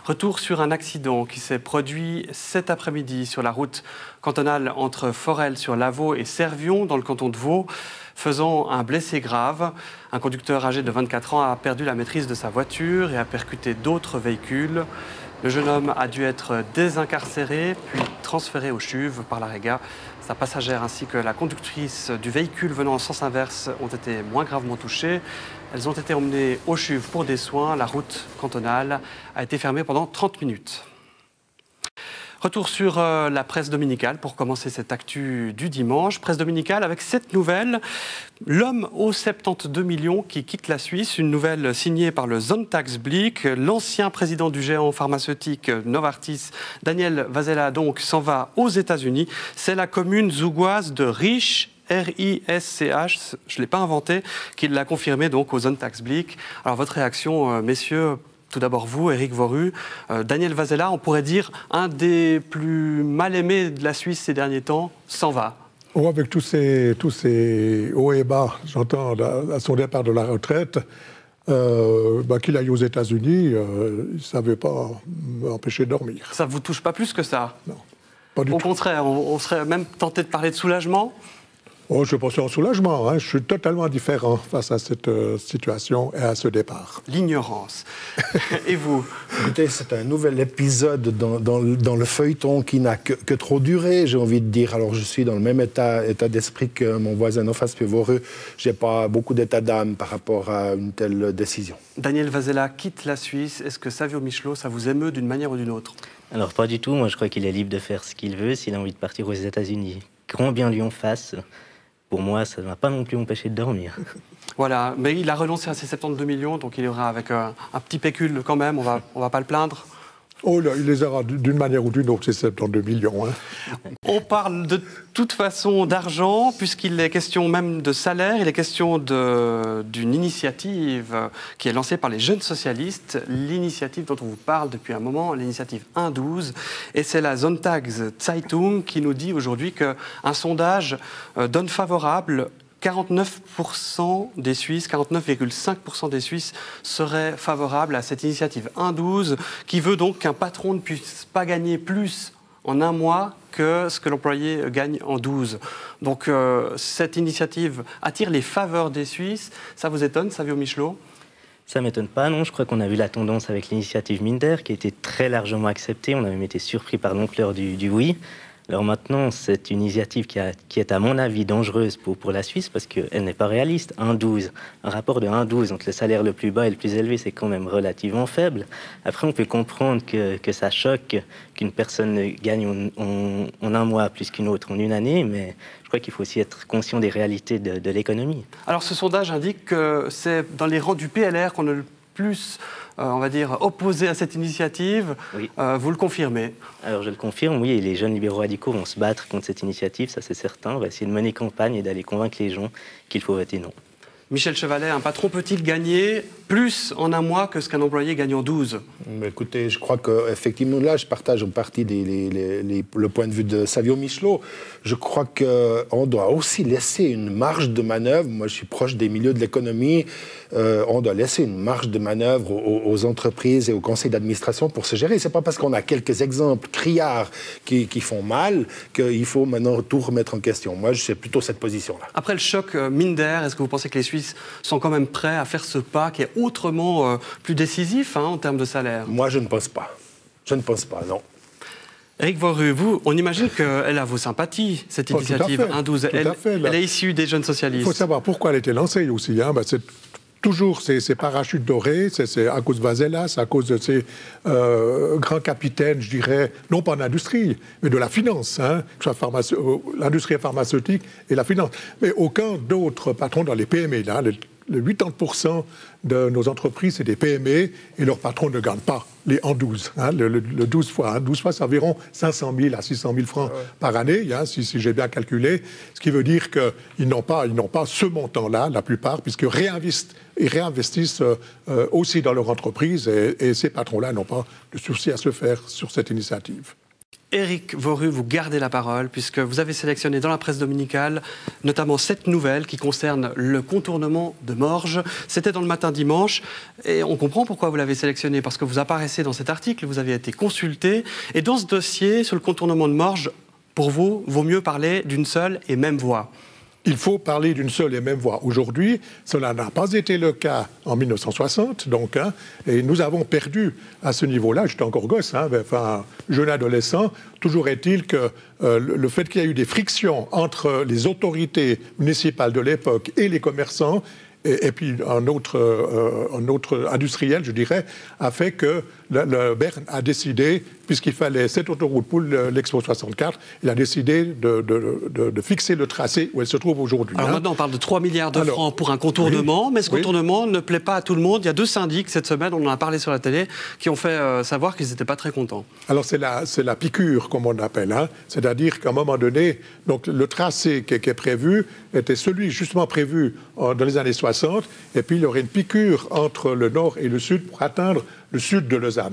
Retour sur un accident qui s'est produit cet après-midi sur la route cantonale entre Forel-sur-Lavaux et Servion dans le canton de Vaud, faisant un blessé grave. Un conducteur âgé de 24 ans a perdu la maîtrise de sa voiture et a percuté d'autres véhicules. Le jeune homme a dû être désincarcéré puis transféré au CHUV par la Réga. Sa passagère ainsi que la conductrice du véhicule venant en sens inverse ont été moins gravement touchées. Elles ont été emmenées au CHUV pour des soins. La route cantonale a été fermée pendant 30 minutes. Retour sur la presse dominicale pour commencer cette actu du dimanche. Presse dominicale avec cette nouvelle. L'homme aux 72 millions qui quitte la Suisse. Une nouvelle signée par le Sonntagsblick. L'ancien président du géant pharmaceutique Novartis, Daniel Vasella, donc, s'en va aux États-Unis. C'est la commune zougoise de Risch. R-I-S-C-H, je ne l'ai pas inventé, qui l'a confirmé donc au Sonntagsblick. Alors votre réaction, messieurs? Tout d'abord vous, Éric Voru. Daniel Vasella, on pourrait dire un des plus mal aimés de la Suisse ces derniers temps, s'en va. Oh, avec tous ces hauts et bas, j'entends à son départ de la retraite, qu'il aille aux États-Unis, il ne savait pas m'empêcher de dormir. Ça ne vous touche pas plus que ça? Non, pas du tout. Au contraire, on serait même tenté de parler de soulagement? Oh, je pense en soulagement. Je suis totalement différent face à cette situation et à ce départ. L'ignorance. Et vous? Écoutez, c'est un nouvel épisode dans le feuilleton qui n'a que trop duré, j'ai envie de dire. Alors, je suis dans le même état d'esprit que mon voisin en face, Voru. Je n'ai pas beaucoup d'état d'âme par rapport à une telle décision. Daniel Vasella quitte la Suisse. Est-ce que Savio Michelot, ça vous émeut d'une manière ou d'une autre? Alors, pas du tout. Moi, je crois qu'il est libre de faire ce qu'il veut s'il a envie de partir aux États-Unis. Grand bien lui en fasse. Pour moi, ça ne va pas non plus m'empêcher de dormir. Voilà, mais il a renoncé à ses 72 millions, donc il ira avec un petit pécule quand même, on va pas le plaindre. Oh là, il les aura d'une manière ou d'une autre, ces 72 millions. On parle de toute façon d'argent, puisqu'il est question même de salaire, il est question d'une initiative qui est lancée par les jeunes socialistes, l'initiative dont on vous parle depuis un moment, l'initiative 1-12, et c'est la Sonntagszeitung qui nous dit aujourd'hui qu'un sondage donne favorable 49% des Suisses, 49,5% des Suisses seraient favorables à cette initiative 1-12 qui veut donc qu'un patron ne puisse pas gagner plus en un mois que ce que l'employé gagne en 12. Donc cette initiative attire les faveurs des Suisses. Ça vous étonne, Savio Michelot? Ça ne m'étonne pas, non. Je crois qu'on a vu la tendance avec l'initiative Minder qui a été très largement acceptée. On a même été surpris par l'ampleur du oui. Alors maintenant, c'est une initiative qui est, à mon avis, dangereuse pour la Suisse parce qu'elle n'est pas réaliste. 1,12. Un rapport de 1,12 entre le salaire le plus bas et le plus élevé, c'est quand même relativement faible. Après, on peut comprendre que ça choque qu'une personne gagne en un mois plus qu'une autre en une année, mais je crois qu'il faut aussi être conscient des réalités de l'économie. Alors, ce sondage indique que c'est dans les rangs du PLR qu'on a le plus, on va dire, opposé à cette initiative. Oui. Vous le confirmez? Alors, je le confirme, oui, et les jeunes libéraux radicaux vont se battre contre cette initiative, ça c'est certain. On va essayer de mener campagne et d'aller convaincre les gens qu'il faut voter non. Michel Chevalet, un patron peut-il gagner plus en un mois que ce qu'un employé gagne en 12? Écoutez, je crois qu'effectivement, là, je partage en partie le point de vue de Savio Michelot. Je crois qu'on doit aussi laisser une marge de manœuvre. Moi, je suis proche des milieux de l'économie. On doit laisser une marge de manœuvre aux entreprises et aux conseils d'administration pour se gérer. Ce n'est pas parce qu'on a quelques exemples criards qui font mal qu'il faut maintenant tout remettre en question. Moi, je sais plutôt cette position-là. Après le choc Minder, est-ce que vous pensez que les Suisses sont quand même prêts à faire ce pas qui est autrement plus décisif en termes de salaire? Moi, je ne pense pas. Je ne pense pas, non. Éric Voru, vous, on imagine qu'elle a vos sympathies, cette initiative 1-12. Elle est issue des jeunes socialistes. Il faut savoir pourquoi elle a été lancée aussi. C'est toujours ces parachutes dorés, c'est à cause de Vasella, c'est à cause de ces grands capitaines, je dirais, non pas en industrie, mais de la finance, que ce soit l'industrie pharmaceutique et la finance. Mais aucun d'autre patron dans les PME, là, les 80% de nos entreprises, c'est des PME, et leurs patrons ne gagnent pas les en 12. Le 12 fois. 12 fois, c'est environ 500 000 à 600 000 francs par année, si j'ai bien calculé. Ce qui veut dire qu'ils n'ont pas ce montant-là, la plupart, puisqu'ils réinvestissent aussi dans leur entreprise, et ces patrons-là n'ont pas de souci à se faire sur cette initiative. Éric Vauru, vous gardez la parole puisque vous avez sélectionné dans la presse dominicale notamment cette nouvelle qui concerne le contournement de Morges. C'était dans le Matin dimanche et on comprend pourquoi vous l'avez sélectionné parce que vous apparaissez dans cet article, vous avez été consulté et dans ce dossier sur le contournement de Morges, pour vous, vaut mieux parler d'une seule et même voie. Il faut parler d'une seule et même voie. Aujourd'hui, cela n'a pas été le cas en 1960, donc, et nous avons perdu à ce niveau-là, j'étais encore gosse, jeune adolescent, toujours est-il que le fait qu'il y ait eu des frictions entre les autorités municipales de l'époque et les commerçants, et puis un autre industriel, je dirais, a fait que le Berne a décidé, puisqu'il fallait cette autoroute pour l'Expo 64, il a décidé de fixer le tracé où elle se trouve aujourd'hui. Alors maintenant, on parle de 3 milliards de francs pour un contournement, mais ce contournement ne plaît pas à tout le monde. Il y a 2 syndics cette semaine, on en a parlé sur la télé, qui ont fait savoir qu'ils n'étaient pas très contents. Alors c'est la piqûre, comme on l'appelle. C'est-à-dire qu'à un moment donné, donc, le tracé qui est prévu était celui justement prévu dans les années 60, et puis il y aurait une piqûre entre le nord et le sud pour atteindre le sud de Lausanne.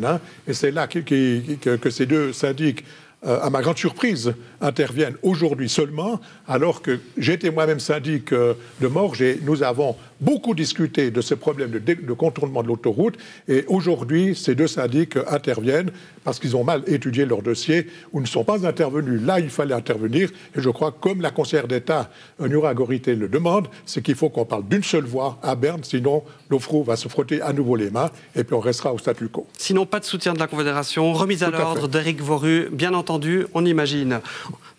Et c'est là que ces 2 syndics, à ma grande surprise, interviennent aujourd'hui seulement, alors que j'étais moi-même syndic de Morges et nous avons beaucoup discuté de ce problème de contournement de l'autoroute. Et aujourd'hui, ces 2 syndics interviennent parce qu'ils ont mal étudié leur dossier ou ne sont pas intervenus. Là, il fallait intervenir. Et je crois que comme la conseillère d'État, Nura Gorité, le demande, c'est qu'il faut qu'on parle d'une seule voix à Berne, sinon l'OFRO va se frotter à nouveau les mains et puis on restera au statu quo. Sinon, pas de soutien de la Confédération, remise à l'ordre d'Éric Vauru, bien entendu, on imagine.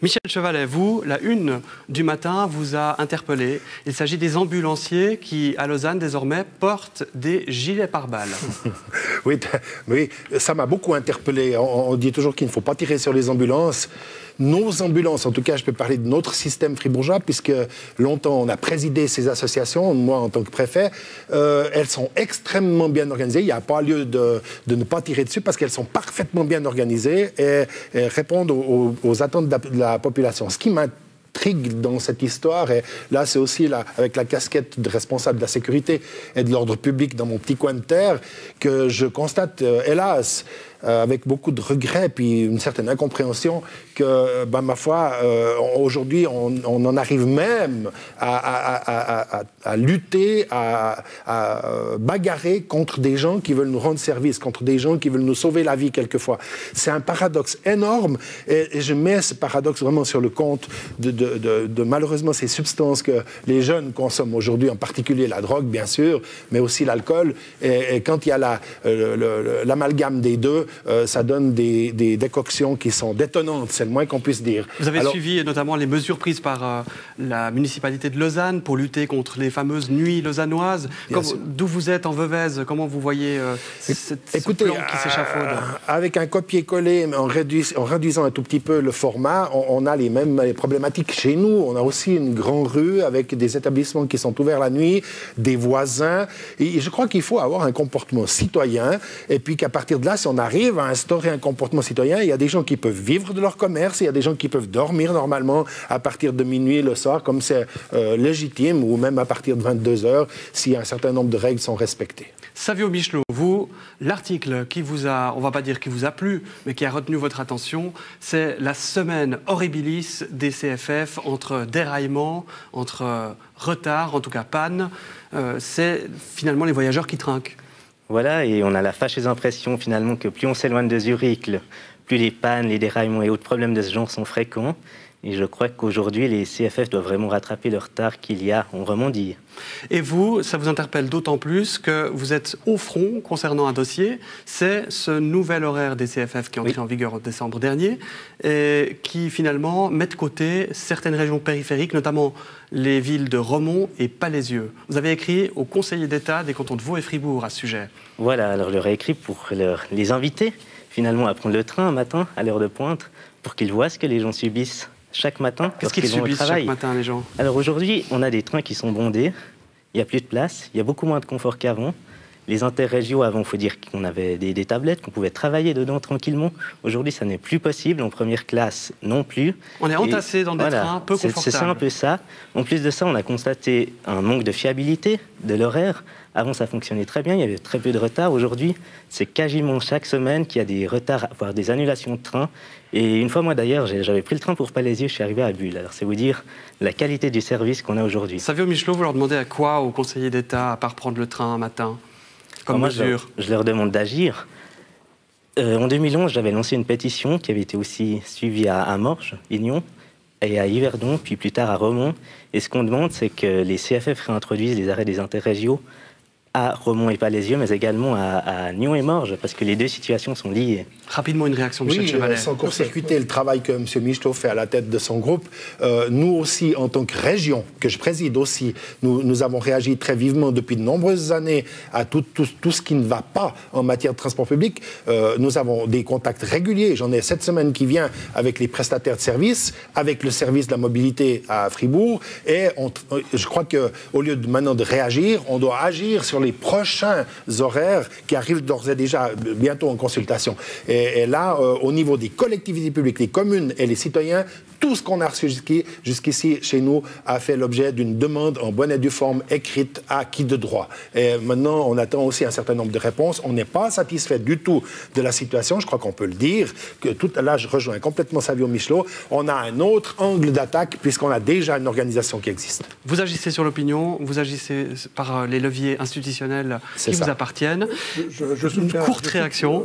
Michel Chevalet, vous, la une du matin vous a interpellé. Il s'agit des ambulanciers qui, à Lausanne, désormais, portent des gilets pare-balles. Oui, ça m'a beaucoup interpellé. On dit toujours qu'il ne faut pas tirer sur les ambulances. Nos ambulances, en tout cas, je peux parler de notre système fribourgeois, puisque longtemps on a présidé ces associations, moi en tant que préfet, elles sont extrêmement bien organisées. Il n'y a pas lieu de ne pas tirer dessus parce qu'elles sont parfaitement bien organisées et répondent aux attentes de la population. Ce qui m'intrigue dans cette histoire, et là c'est aussi avec la casquette de responsable de la sécurité et de l'ordre public dans mon petit coin de terre, que je constate, hélas, avec beaucoup de regrets puis une certaine incompréhension que, ma foi, aujourd'hui, on en arrive même à lutter, à bagarrer contre des gens qui veulent nous rendre service, contre des gens qui veulent nous sauver la vie quelquefois. C'est un paradoxe énorme et je mets ce paradoxe vraiment sur le compte de malheureusement ces substances que les jeunes consomment aujourd'hui, en particulier la drogue, bien sûr, mais aussi l'alcool. Et quand il y a l'amalgame des deux, ça donne des décoctions qui sont détonnantes, c'est le moins qu'on puisse dire. Vous avez suivi notamment les mesures prises par la municipalité de Lausanne pour lutter contre les fameuses nuits lausannoises. D'où vous êtes en Veuvez, comment vous voyez ce plan qui s'échafaude? Avec un copier-coller, mais en réduisant un tout petit peu le format, on a les mêmes problématiques chez nous. On a aussi une grande rue avec des établissements qui sont ouverts la nuit, des voisins. Et je crois qu'il faut avoir un comportement citoyen et puis qu'à partir de là, si on arrive à instaurer un comportement citoyen, il y a des gens qui peuvent vivre de leur commerce, il y a des gens qui peuvent dormir normalement à partir de minuit le soir, comme c'est légitime, ou même à partir de 22h, si un certain nombre de règles sont respectées. Savio Michelot, vous, l'article qui vous a, on ne va pas dire qui vous a plu, mais qui a retenu votre attention, c'est la semaine horribilis des CFF entre déraillement, entre retard, en tout cas panne. C'est finalement les voyageurs qui trinquent. Voilà, et on a la fâcheuse impression finalement que plus on s'éloigne de Zurich, plus les pannes, les déraillements et autres problèmes de ce genre sont fréquents. Et je crois qu'aujourd'hui, les CFF doivent vraiment rattraper le retard qu'il y a en Romandie. Et vous, ça vous interpelle d'autant plus que vous êtes au front concernant un dossier. C'est ce nouvel horaire des CFF qui est entré en vigueur en décembre dernier et qui finalement met de côté certaines régions périphériques, notamment les villes de Romont et Palaisieux. Vous avez écrit au conseiller d'État des cantons de Vaud et Fribourg à ce sujet. Voilà, alors je leur ai écrit pour les inviter finalement à prendre le train un matin à l'heure de pointe pour qu'ils voient ce que les gens subissent chaque matin. Qu'est-ce qu'ils subissent chaque matin, les gens? Alors aujourd'hui, on a des trains qui sont bondés, il n'y a plus de place, il y a beaucoup moins de confort qu'avant. Les interrégiaux, avant, il faut dire qu'on avait des tablettes, qu'on pouvait travailler dedans tranquillement. Aujourd'hui, ça n'est plus possible. En première classe, non plus. On est entassé dans des trains peu confortables. C'est un peu ça. En plus de ça, on a constaté un manque de fiabilité de l'horaire. Avant, ça fonctionnait très bien, il y avait très peu de retard. Aujourd'hui, c'est quasiment chaque semaine qu'il y a des retards, voire des annulations de train. Et une fois, moi d'ailleurs, j'avais pris le train pour Palaisieux, je suis arrivé à Bulle. Alors c'est vous dire la qualité du service qu'on a aujourd'hui. Savio Michelot, vous leur demandez à quoi aux conseillers d'État, à part prendre le train un matin, comme moi, mesure? Je leur demande d'agir. En 2011, j'avais lancé une pétition qui avait été aussi suivie à Morges, Lignon, et à Yverdon, puis plus tard à Romont. Et ce qu'on demande, c'est que les CFF réintroduisent les arrêts des interrégiaux à Romont et Palaisieux, mais également à Nyon et Morges, parce que les deux situations sont liées. Rapidement, une réaction de Michel Chevalet. Sans court-circuiter le travail que M. Michelot fait à la tête de son groupe, nous aussi, en tant que région, que je préside aussi, nous avons réagi très vivement depuis de nombreuses années à tout ce qui ne va pas en matière de transport public. Nous avons des contacts réguliers. J'en ai cette semaine qui vient avec les prestataires de services, avec le service de la mobilité à Fribourg. Et je crois qu'au lieu maintenant de réagir, on doit agir sur les prochains horaires qui arrivent d'ores et déjà bientôt en consultation. Et là, au niveau des collectivités publiques, les communes et les citoyens, tout ce qu'on a reçu jusqu'ici chez nous a fait l'objet d'une demande en bonne et due forme écrite à qui de droit. Et maintenant, on attend aussi un certain nombre de réponses. On n'est pas satisfait du tout de la situation, je crois qu'on peut le dire. Là, je rejoins complètement Savio Michelot. On a un autre angle d'attaque puisqu'on a déjà une organisation qui existe. Vous agissez sur l'opinion, vous agissez par les leviers institutionnels qui vous appartiennent. Je soutiens, courte réaction.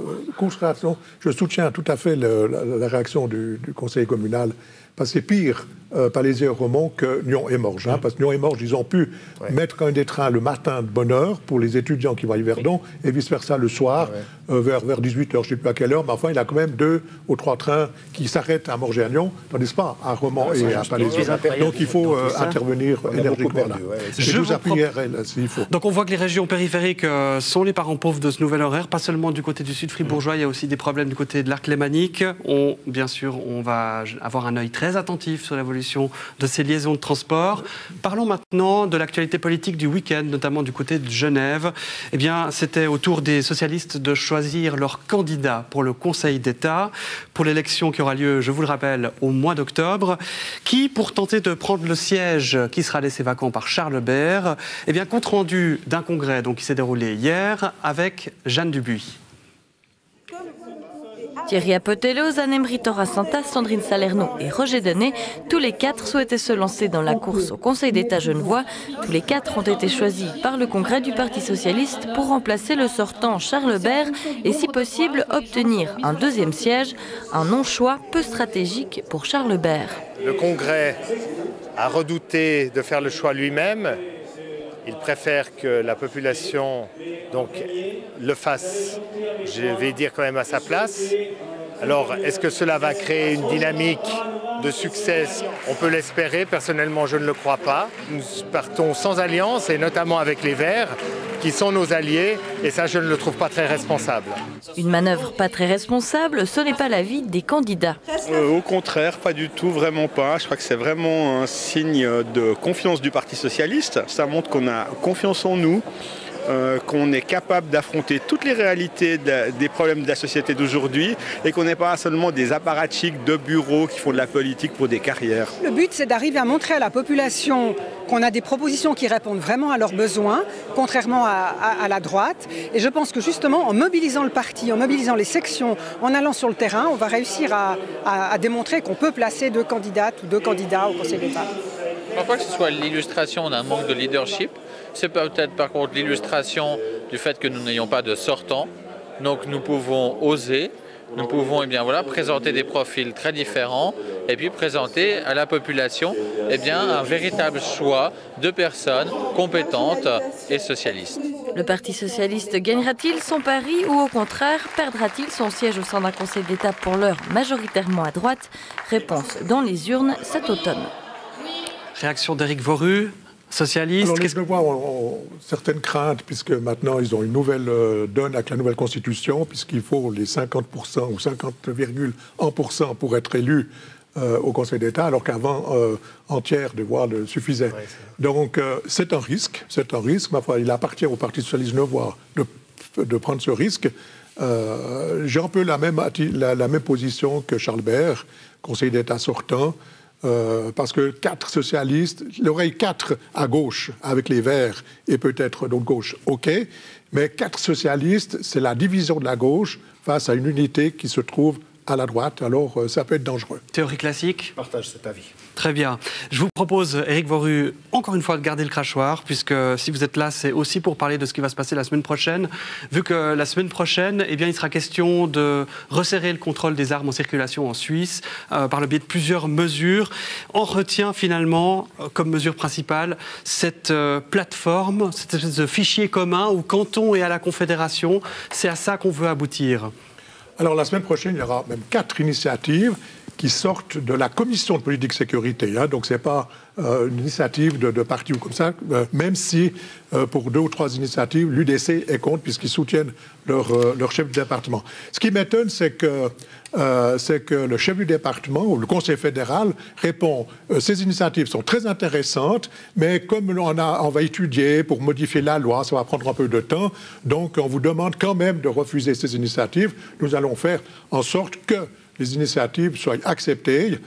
Je soutiens tout à fait la réaction du conseil communal. Parce que c'est pire Palaisieux et Romont que Nyon et Morges. Parce que Nyon et Morges, ils ont pu mettre quand même des trains le matin de bonne heure pour les étudiants qui vont à Yverdon et vice-versa le soir vers 18h, je ne sais plus à quelle heure, mais enfin, il y a quand même 2 ou 3 trains qui s'arrêtent à Morges et à Nyon, tandis pas à Romont et à Palaisieux. Donc il faut intervenir énergiquement là. Je vous appuierai là s'il faut. Donc on voit que les régions périphériques sont les parents pauvres de ce nouvel horaire, pas seulement du côté du sud fribourgeois, il y a aussi des problèmes du côté de l'arc lémanique. Bien sûr, on va avoir un œil très attentif sur l'évolution de ces liaisons de transport. Parlons maintenant de l'actualité politique du week-end, notamment du côté de Genève. Eh bien, c'était au tour des socialistes de choisir leur candidat pour le Conseil d'État, pour l'élection qui aura lieu, je vous le rappelle, au mois d'octobre, qui, pour tenter de prendre le siège qui sera laissé vacant par Charles Bert, eh bien, compte rendu d'un congrès donc, qui s'est déroulé hier avec Jeanne Dubuis. Thierry Apotello, Zanem Ritora Santa, Sandrine Salerno et Roger Denet, tous les 4 souhaitaient se lancer dans la course au Conseil d'État genevois. Tous les 4 ont été choisis par le Congrès du Parti socialiste pour remplacer le sortant Charles Bert et, si possible, obtenir un 2e siège, un non-choix peu stratégique pour Charles Bert. Le Congrès a redouté de faire le choix lui-même. Il préfère que la population donc, le fasse, je vais dire quand même à sa place. Alors, est-ce que cela va créer une dynamique de succès? On peut l'espérer. Personnellement, je ne le crois pas. Nous partons sans alliance, et notamment avec les Verts, qui sont nos alliés, et ça, je ne le trouve pas très responsable. Une manœuvre pas très responsable, ce n'est pas l'avis des candidats. Au contraire, pas du tout, vraiment pas. Je crois que c'est vraiment un signe de confiance du Parti socialiste. Ça montre qu'on a confiance en nous, qu'on est capable d'affronter toutes les réalités des problèmes de la société d'aujourd'hui et qu'on n'est pas seulement des apparatchiks de bureaux qui font de la politique pour des carrières. Le but, c'est d'arriver à montrer à la population qu'on a des propositions qui répondent vraiment à leurs besoins, contrairement à la droite. Et je pense que justement, en mobilisant le parti, en mobilisant les sections, en allant sur le terrain, on va réussir à démontrer qu'on peut placer 2 candidates ou 2 candidats au Conseil d'État. Je ne crois pas que ce soit l'illustration d'un manque de leadership. C'est peut-être par contre l'illustration du fait que nous n'ayons pas de sortants. Donc nous pouvons oser, nous pouvons présenter des profils très différents et puis présenter à la population un véritable choix de personnes compétentes et socialistes. Le Parti socialiste gagnera-t-il son pari ou au contraire perdra-t-il son siège au sein d'un Conseil d'État pour l'heure majoritairement à droite? Réponse dans les urnes cet automne. Réaction d'Éric Voru, socialiste. Alors, les Genevois ont certaines craintes, puisque maintenant ils ont une nouvelle donne avec la nouvelle constitution, puisqu'il faut les 50% ou 50,1% pour être élu au Conseil d'État, alors qu'avant, un tiers des voix suffisait. Ouais, donc, c'est un risque. Ma foi, il appartient au Parti socialiste genevois de prendre ce risque. J'ai un peu la même position que Charles Baer, Conseil d'État sortant, parce que 4 socialistes, il y aurait 4 à gauche avec les Verts et peut-être d'autres gauche, ok, mais 4 socialistes, c'est la division de la gauche face à une unité qui se trouve à la droite, alors ça peut être dangereux. Théorie classique ? Je partage cet avis. Très bien. Je vous propose, Éric Voru, encore une fois de garder le crachoir, puisque si vous êtes là, c'est aussi pour parler de ce qui va se passer la semaine prochaine. Vu que la semaine prochaine, eh bien, il sera question de resserrer le contrôle des armes en circulation en Suisse par le biais de plusieurs mesures. On retient finalement, comme mesure principale, cette plateforme, cette espèce de fichier commun au canton et à la Confédération. C'est à ça qu'on veut aboutir. Alors, la semaine prochaine, il y aura même 4 initiatives qui sortent de la commission de politique sécurité. Hein, donc, ce n'est pas une initiative de parti ou comme ça, même si, pour 2 ou 3 initiatives, l'UDC est contre, puisqu'ils soutiennent leur chef du département. Ce qui m'étonne, c'est que le chef du département, ou le conseil fédéral, répond ces initiatives sont très intéressantes, mais comme on va étudier pour modifier la loi, ça va prendre un peu de temps, donc on vous demande quand même de refuser ces initiatives. Nous allons faire en sorte que les initiatives soient acceptées.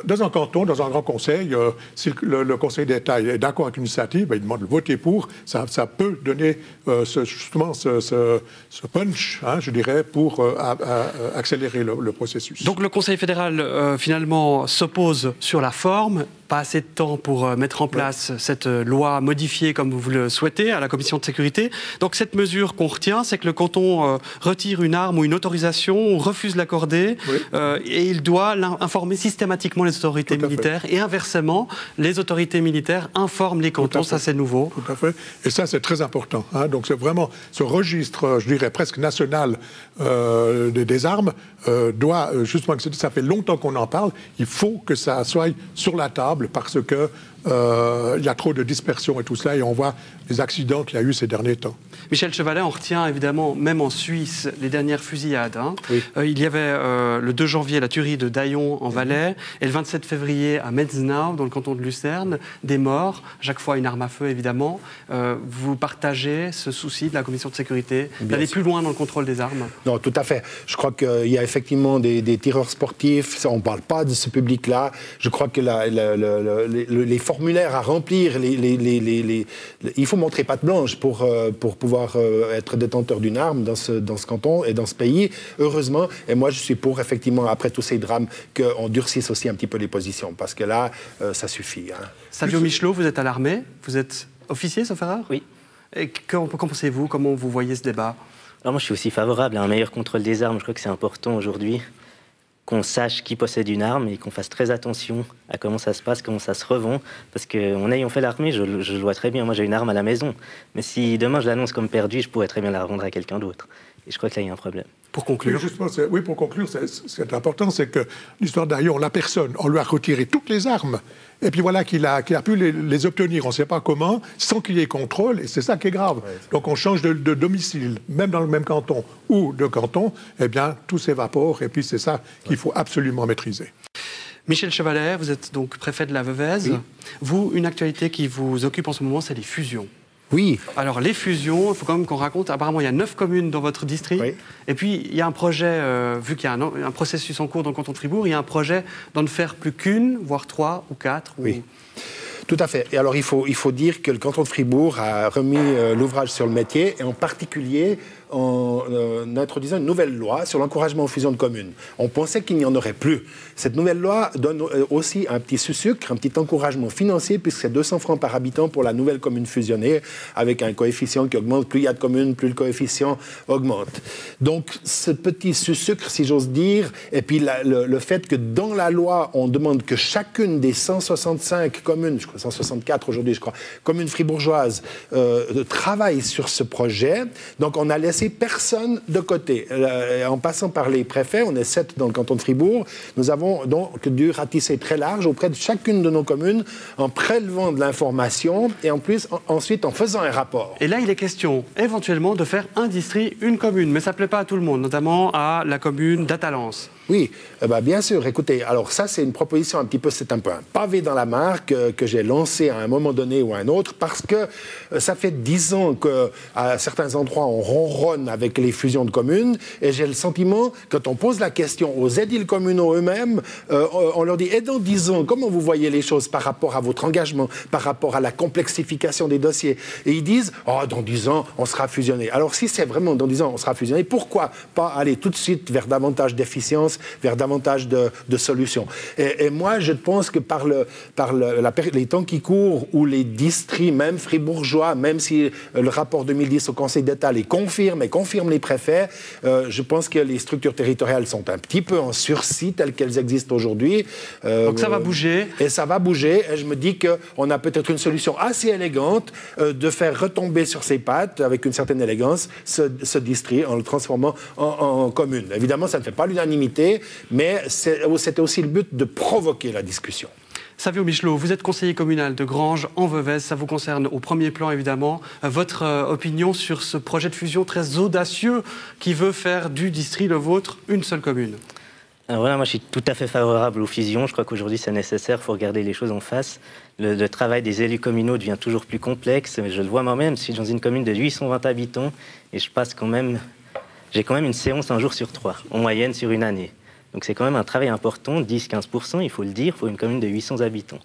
Dans un canton, dans un grand conseil, si le Conseil d'État est d'accord avec une initiative, il demande de voter pour. Ça peut donner justement ce punch, hein, je dirais, pour accélérer le processus. Donc le Conseil fédéral, finalement, s'oppose sur la forme. Pas assez de temps pour mettre en place cette loi modifiée comme vous le souhaitez à la commission de sécurité. Donc cette mesure qu'on retient, c'est que le canton retire une arme ou une autorisation, refuse l'accorder, et il doit informer systématiquement les autorités militaires. Et inversement, les autorités militaires informent les cantons. Ça, c'est nouveau. Tout à fait. Et ça, c'est très important. Hein. Donc c'est vraiment ce registre, je dirais presque national des armes, doit, justement, ça fait longtemps qu'on en parle, il faut que ça soit sur la table parce que il y a trop de dispersion et tout cela, et on voit les accidents qu'il y a eu ces derniers temps. Michel Chevalet, on retient évidemment, même en Suisse, les dernières fusillades. Hein. Oui. Il y avait le 2 janvier la tuerie de Daillon en Valais, et le 27 février à Metznau, dans le canton de Lucerne, des morts, chaque fois une arme à feu évidemment. Vous partagez ce souci de la commission de sécurité d'aller plus loin dans le contrôle des armes? Non, tout à fait. Je crois qu'il y a effectivement des tireurs sportifs, on ne parle pas de ce public-là. Je crois que les formulaires à remplir, il faut montrer patte blanche pour pouvoir être détenteur d'une arme dans ce canton et dans ce pays. Heureusement, et moi je suis pour, effectivement, après tous ces drames, qu'on durcisse aussi un petit peu les positions, parce que là, ça suffit. Hein. Savio Michelot, vous êtes à l'armée, vous êtes officier, sauf erreur? Oui. Et qu'en pensez-vous? Comment vous voyez ce débat? Alors moi je suis aussi favorable à un meilleur contrôle des armes. Je crois que c'est important aujourd'hui qu'on sache qui possède une arme et qu'on fasse très attention à comment ça se passe, comment ça se revend. Parce qu'en ayant fait l'armée, je le vois très bien. Moi, j'ai une arme à la maison. Mais si demain je l'annonce comme perdue, je pourrais très bien la revendre à quelqu'un d'autre. Et je crois que là, il y a un problème. Pour conclure. Oui, pour conclure, ce qui est important, c'est que l'histoire d'Aillon, la personne, on lui a retiré toutes les armes. Et puis voilà qu'il a pu les obtenir, on ne sait pas comment, sans qu'il y ait contrôle, et c'est ça qui est grave. Ouais, donc on change de domicile, même dans le même canton ou de canton, eh bien tout s'évapore, et puis c'est ça qu'il faut absolument maîtriser. Michel Chevalet, vous êtes donc préfet de la Veuvez. Oui. Vous, une actualité qui vous occupe en ce moment, c'est les fusions. Oui. Alors, les fusions, il faut quand même qu'on raconte. Apparemment, il y a 9 communes dans votre district. Oui. Et puis, il y a un projet, vu qu'il y a un processus en cours dans le canton de Fribourg, il y a un projet d'en ne faire plus qu'une, voire 3 ou 4. Oui. Tout à fait. Et alors, il faut dire que le canton de Fribourg a remis l'ouvrage sur le métier, et en particulier en introduisant une nouvelle loi sur l'encouragement aux fusions de communes. On pensait qu'il n'y en aurait plus. Cette nouvelle loi donne aussi un petit sucre, un petit encouragement financier, puisque c'est 200 francs par habitant pour la nouvelle commune fusionnée, avec un coefficient qui augmente. Plus il y a de communes, plus le coefficient augmente. Donc, ce petit sucre, si j'ose dire, et puis le fait que dans la loi, on demande que chacune des 165 communes, je crois 164 aujourd'hui, je crois, communes fribourgeoises, travaille sur ce projet. Donc, on a laissé laisser personne de côté. En passant par les préfets, on est 7 dans le canton de Fribourg, nous avons donc dû ratisser très large auprès de chacune de nos communes en prélevant de l'information et en plus, ensuite, en faisant un rapport. Et là, il est question éventuellement de faire un district, une commune, mais ça ne plaît pas à tout le monde, notamment à la commune d'Atalance. Oui, bien sûr. Écoutez, alors ça, c'est une proposition c'est un peu un pavé dans la mare que j'ai lancé à un moment donné ou à un autre, parce que ça fait 10 ans qu'à certains endroits, on ronronne avec les fusions de communes, et j'ai le sentiment, quand on pose la question aux édiles communaux eux-mêmes, on leur dit, et dans 10 ans, comment vous voyez les choses par rapport à votre engagement, par rapport à la complexification des dossiers? Et ils disent, oh, dans 10 ans, on sera fusionné. Alors si c'est vraiment dans 10 ans, on sera fusionné, pourquoi pas aller tout de suite vers davantage d'efficience, vers davantage de solutions. Et moi, je pense que par les temps qui courent, où les districts, même fribourgeois, même si le rapport 2010 au Conseil d'État les confirme et confirme les préfets, je pense que les structures territoriales sont un petit peu en sursis telles qu'elles existent aujourd'hui. Donc ça va bouger. Et ça va bouger. Et je me dis qu'on a peut-être une solution assez élégante de faire retomber sur ses pattes, avec une certaine élégance, ce district en le transformant en commune. Évidemment, ça ne fait pas l'unanimité, mais c'était aussi le but de provoquer la discussion. Savio Michelot, vous êtes conseiller communal de Granges en Veuvez, ça vous concerne au premier plan évidemment. Votre opinion sur ce projet de fusion très audacieux qui veut faire du district, le vôtre, une seule commune? Alors voilà, moi je suis tout à fait favorable aux fusions, je crois qu'aujourd'hui c'est nécessaire, il faut regarder les choses en face. Le travail des élus communaux devient toujours plus complexe, je le vois moi-même, je suis dans une commune de 820 habitants et j'ai quand même une séance un jour sur 3, en moyenne sur une année. Donc c'est quand même un travail important, 10-15%, il faut le dire, pour une commune de 800 habitants.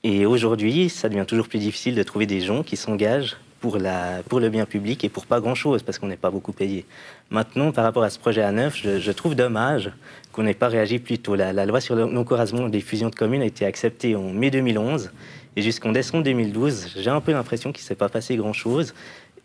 Et aujourd'hui, ça devient toujours plus difficile de trouver des gens qui s'engagent pour le bien public et pour pas grand-chose, parce qu'on n'est pas beaucoup payé. Maintenant, par rapport à ce projet A9, je trouve dommage qu'on n'ait pas réagi plus tôt. La loi sur l'encouragement des fusions de communes a été acceptée en mai 2011, et jusqu'en décembre 2012, j'ai un peu l'impression qu'il ne s'est pas passé grand-chose.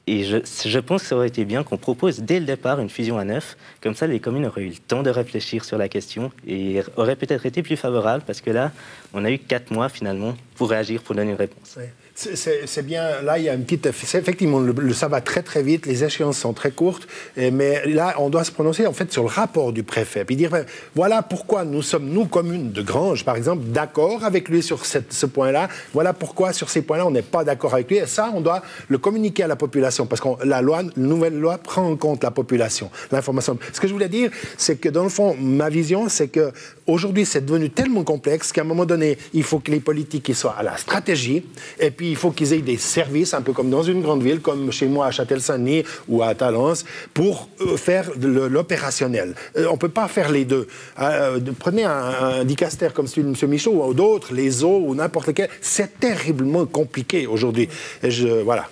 Et je pense que ça aurait été bien qu'on propose dès le départ une fusion à 9. Comme ça, les communes auraient eu le temps de réfléchir sur la question et auraient peut-être été plus favorables, parce que là, on a eu 4 mois finalement pour réagir, pour donner une réponse. Ouais. C'est bien, là il y a une petite... Effectivement, ça va très très vite, les échéances sont très courtes, mais là on doit se prononcer en fait sur le rapport du préfet, puis dire voilà pourquoi nous sommes, nous, communes de Granges par exemple, d'accord avec lui sur ce point-là, voilà pourquoi sur ces points-là on n'est pas d'accord avec lui, et ça on doit le communiquer à la population, parce que la nouvelle loi prend en compte la population, l'information. Ce que je voulais dire, c'est que dans le fond, ma vision, c'est que aujourd'hui c'est devenu tellement complexe qu'à un moment donné, il faut que les politiques ils soient à la stratégie, et puis il faut qu'ils aient des services, un peu comme dans une grande ville, comme chez moi à Châtel-Saint-Denis ou à Talence, pour faire l'opérationnel. On ne peut pas faire les deux. Prenez un dicaster comme celui de M. Michaud ou d'autres, les eaux ou n'importe lequel, c'est terriblement compliqué aujourd'hui. Voilà.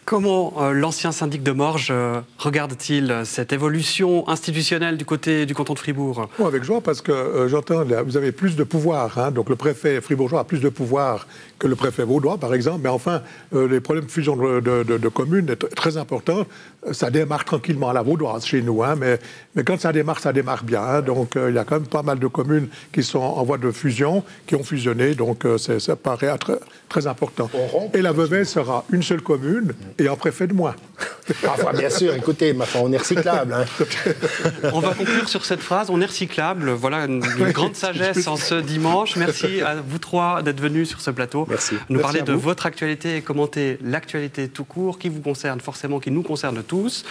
Comment l'ancien syndic de Morges regarde-t-il cette évolution institutionnelle du côté du canton de Fribourg? Avec joie, parce que j'entends, vous avez plus de pouvoir, hein, donc le préfet fribourgeois a plus de pouvoir que le préfet vaudois, par exemple, mais enfin, les problèmes de fusion de communes est très important. Ça démarre tranquillement à la vaudoise chez nous, hein, mais quand ça démarre bien. Hein, donc il y a quand même pas mal de communes qui sont en voie de fusion, qui ont fusionné, donc ça paraît très, très important. Et la Veuvez sera une seule commune et en préfet de moins. Enfin, bien sûr, écoutez, on est recyclable. Hein. On va conclure sur cette phrase, on est recyclable. Voilà une grande sagesse en ce dimanche. Merci à vous trois d'être venus sur ce plateau. Merci. Nous parler de votre actualité et commenter l'actualité tout court qui vous concerne forcément, qui nous concerne tous.